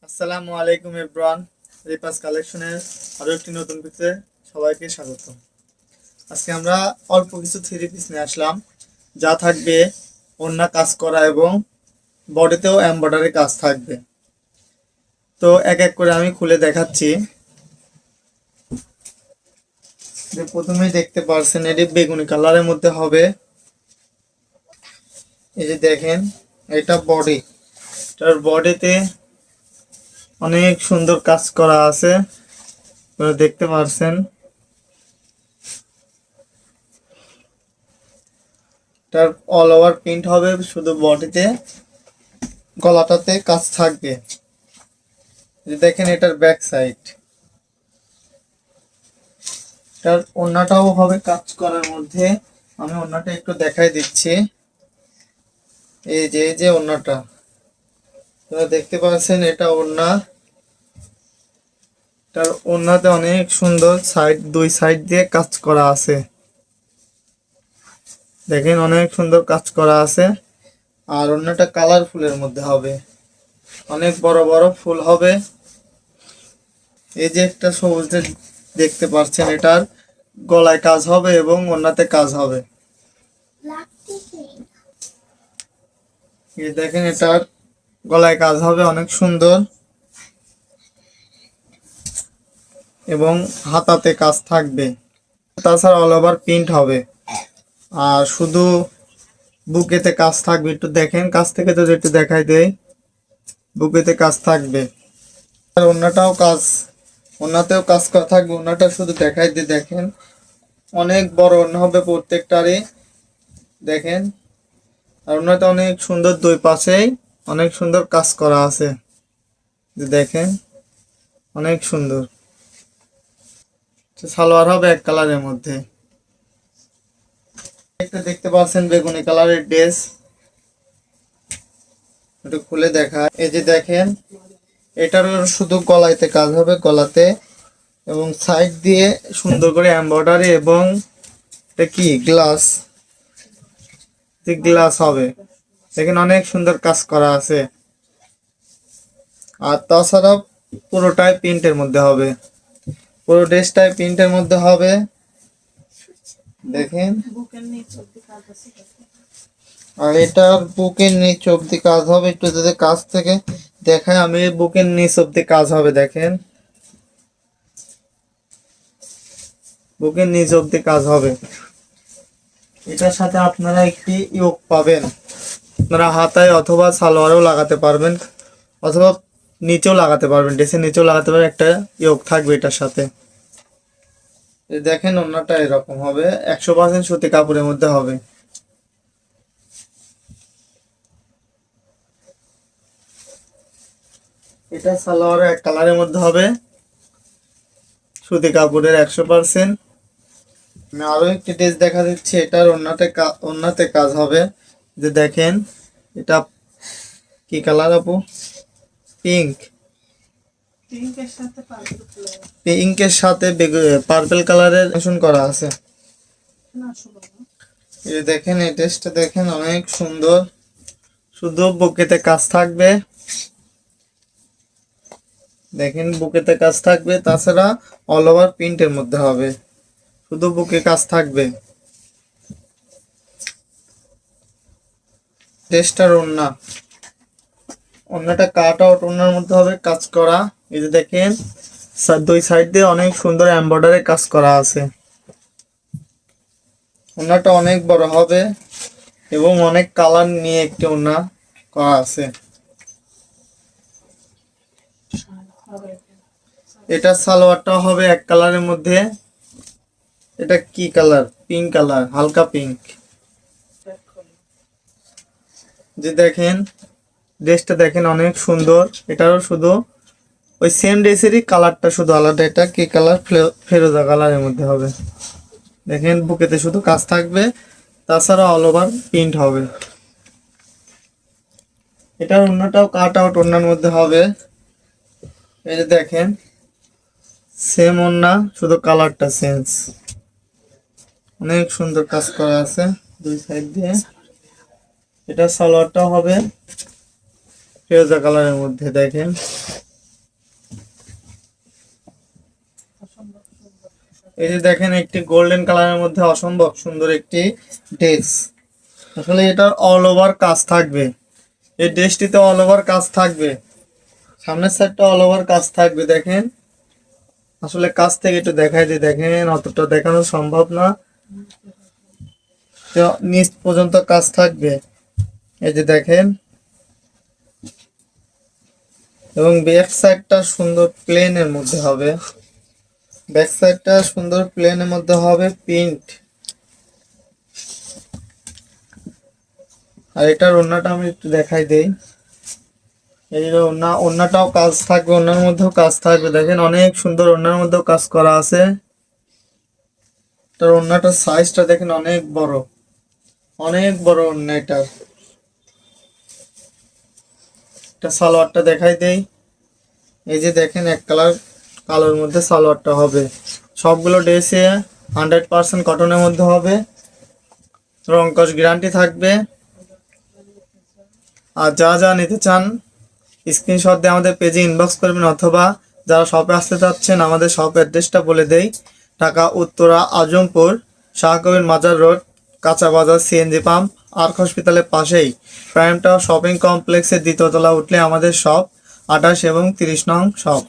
আসসালামু আলাইকুম এভরিওয়ান। রিপাস কালেকশনের আরও একটি নতুন পিসে সবাইকে স্বাগত। আজকে আমরা অল্প কিছু থ্রি পিস নিয়ে আসলাম, যা থাকবে ওড়না কাজ করা এবং বডিতেও এমব্রয়ডারি কাজ থাকবে। তো এক এক করে আমি খুলে দেখাচ্ছি। প্রথমেই দেখতে পারছেন এটি বেগুনি কালারের মধ্যে হবে। এই যে দেখেন, এটা বডি, এটার বডিতে অনেক সুন্দর কাজ করা আছে, দেখতে পারছেন। এটার অল ওভার প্রিন্ট হবে, শুধু বডিতে গলাটাতে কাজ থাকবে। দেখেন এটার ব্যাক সাইড, এটার ওড়নাটাও হবে কাজ করার মধ্যে। আমি ওড়নাটা একটু দেখাই দিচ্ছি। এই যে ওড়নাটা দেখতে পাচ্ছেন, এটা ওড়না। এটার ওড়নাতে অনেক সুন্দর দুই সাইড দিয়ে কাজ করা আছে। দেখেন অনেক সুন্দর কাজ করা আছে। আর ওড়নাটা কালারফুলের মধ্যে হবে, অনেক বড় বড় ফুল হবে। এই যে একটা সবুজ দেখতে পাচ্ছেন, এটার গলায় কাজ হবে এবং ওড়নাতে কাজ হবে। এই দেখেন এটার গলায় কাজ হবে অনেক সুন্দর, এবং হাতাতে কাজ থাকবে। তাছাড়া অল ওভার প্রিন্ট হবে। আর শুধু বুকেতে কাজ থাকবে, একটু দেখেন কাছ থেকে যদি একটু দেখাই দেয়, বুকেতে কাজ থাকবে। আর ওড়নাতেও কাজ করা থাকবে। ওড়নাটা শুধু দেখাই দিয়ে দেখেন, অনেক বড় ওড়না হবে প্রত্যেকটারই। দেখেন, আর ওড়নাটা অনেক সুন্দর, দুই পাশেই অনেক সুন্দর কাজ করা আছে। দেখেন অনেক সুন্দর। সালোয়ার হবে এক কালারের মধ্যে। একটা দেখতে পাচ্ছেন বেগুনি কালারের ড্রেস, একটু খুলে দেখা। এই যে দেখেন, এটারও শুধু গলাতে কাজ হবে, গলাতে এবং সাইড দিয়ে সুন্দর করে এমব্রয়ডারি এবং এটা কি গ্লাস হবে। দেখেন অনেক সুন্দর কাজ করা আছে। আর তাছাড়া পুরোটাই প্রিন্টের মধ্যে হবে, পুরো ড্রেসটাই প্রিন্টের মধ্যে হবে। দেখেন, আর এটার বুকের নিচ অব্দি কাজ হবে। একটু যদি কাছ থেকে দেখায় আমি, বুকের নিচ অব্দি কাজ হবে। দেখেন বুকের নিচ অব্দি কাজ হবে। এটার সাথে আপনারা একটি ইয়োক পাবেন, আপনারা হাতায় অথবা সালোয়ারেও লাগাতে পারবেন, অথবা নিচেও লাগাতে পারবেন, ড্রেসের নিচেও লাগাতে পারবেন। একটা ইয়োক থাকবে এটার সাথে। দেখেন ওড়নাটা এরকম হবে, 100% সুতি কাপড়ের মধ্যে হবে। এটা সালোয়ার এক কালারের মধ্যে হবে, সুতি কাপড়ের 100%। আমি আরো একটি ড্রেস দেখা দিচ্ছি, এটার ওড়নাতে কাজ হবে। যে দেখেন, এটা কি কালার আপু? পিঙ্কের সাথে পার্পল কালারের মেশন করা আছে। এই দেখেন, এই ড্রেসটা দেখেন অনেক সুন্দর, শুধু বুকেতে কাজ থাকবে। দেখেন বুকেতে কাজ থাকবে, তাছাড়া অল ওভার প্রিন্টের মধ্যে হবে, শুধু বুকে কাজ থাকবে। ড্রেসটার ওড়নাটা কাট আউট ওড়নার মধ্যে হবে কাজ করা। এই যে দেখেন, দুই সাইড দিয়ে অনেক সুন্দর এমব্রয়ডারি কাজ করা আছে। ওড়নাটা অনেক বড় হবে এবং অনেক কালার নিয়ে একটি ওড়না করা আছে। এটা সালোয়ারটা হবে এক কালারের মধ্যে। এটা কি কালার? পিঙ্ক কালার, হালকা পিঙ্ক। যে দেখেন ড্রেসটা দেখেন অনেক সুন্দর। এটারও শুধু ওই সেম ড্রেসেরই কালারটা শুধু আলাদা। এটা কি কালার? ফেরোজা কালারের মধ্যে হবে। দেখেন বুকেতে শুধু কাজ থাকবে, তাছাড়া অল ওভার প্রিন্ট হবে। এটার ওড়নাটাও কাট আউট ওড়নার মধ্যে হবে। এই যে দেখেন, সেম ওড়না, শুধু কালারটা চেঞ্জ। অনেক সুন্দর কাজ করা আছে দুই সাইড দিয়ে। এটা সালোয়ারটাও হবে ফিরোজা কালারের মধ্যে। দেখেন এই যে দেখেন একটি গোল্ডেন কালারের মধ্যে অসম্ভব সুন্দর একটি ড্রেস। আসলে এটার অল ওভার কাজ থাকবে, এই ড্রেসটিতে অল ওভার কাজ থাকবে, সামনের সাইডটা অল ওভার কাজ থাকবে। দেখেন আসলে কাছ থেকে একটু দেখাই দিয়ে, দেখেন অতটা দেখানো সম্ভব না, তো নিচ পর্যন্ত কাজ থাকবে। এই যে দেখেন, এবং ব্যাক সাইডটা সুন্দর প্লেনের মধ্যে হবে, ব্যাক সাইডটা সুন্দর প্লেনের মধ্যে হবে প্রিন্ট। আর এটার ওড়নাটা আমি একটু দেখাই দেই। এই যে ওড়নাটাও কাজ থাকবে, ওড়নার মধ্যেও কাজ থাকবে। দেখেন অনেক সুন্দর ওড়নার মধ্যেও কাজ করা আছে। এটার ওড়নাটার সাইজটা দেখেন অনেক বড়, অনেক বড় ওড়না এটার। এটা সালোয়ারটা দেখাই দেই। এই যে দেখেন এক কালার কালোর মধ্যে সালোয়ারটা হবে। সবগুলো ড্রেসে 100% কটনের মধ্যে হবে, রং কস গ্যারান্টি থাকবে। আর যা যা নিতে চান স্ক্রিনশট দিয়ে আমাদের পেজে ইনবক্স করবেন, অথবা যারা শপে আসতে চাচ্ছেন আমাদের শপ অ্যাড্রেসটা বলে দেই। ঢাকা উত্তরা আজমপুর শাহ কবির মাজার রোড, কাঁচা বাজার, সিএনজি পাম্প, আর্ক হসপিটালের পাশেই প্রাইম টাওয়ার শপিং কমপ্লেক্সের দ্বিতীয় তলা উঠলে আমাদের শপ, 28 এবং 30 নং শপ।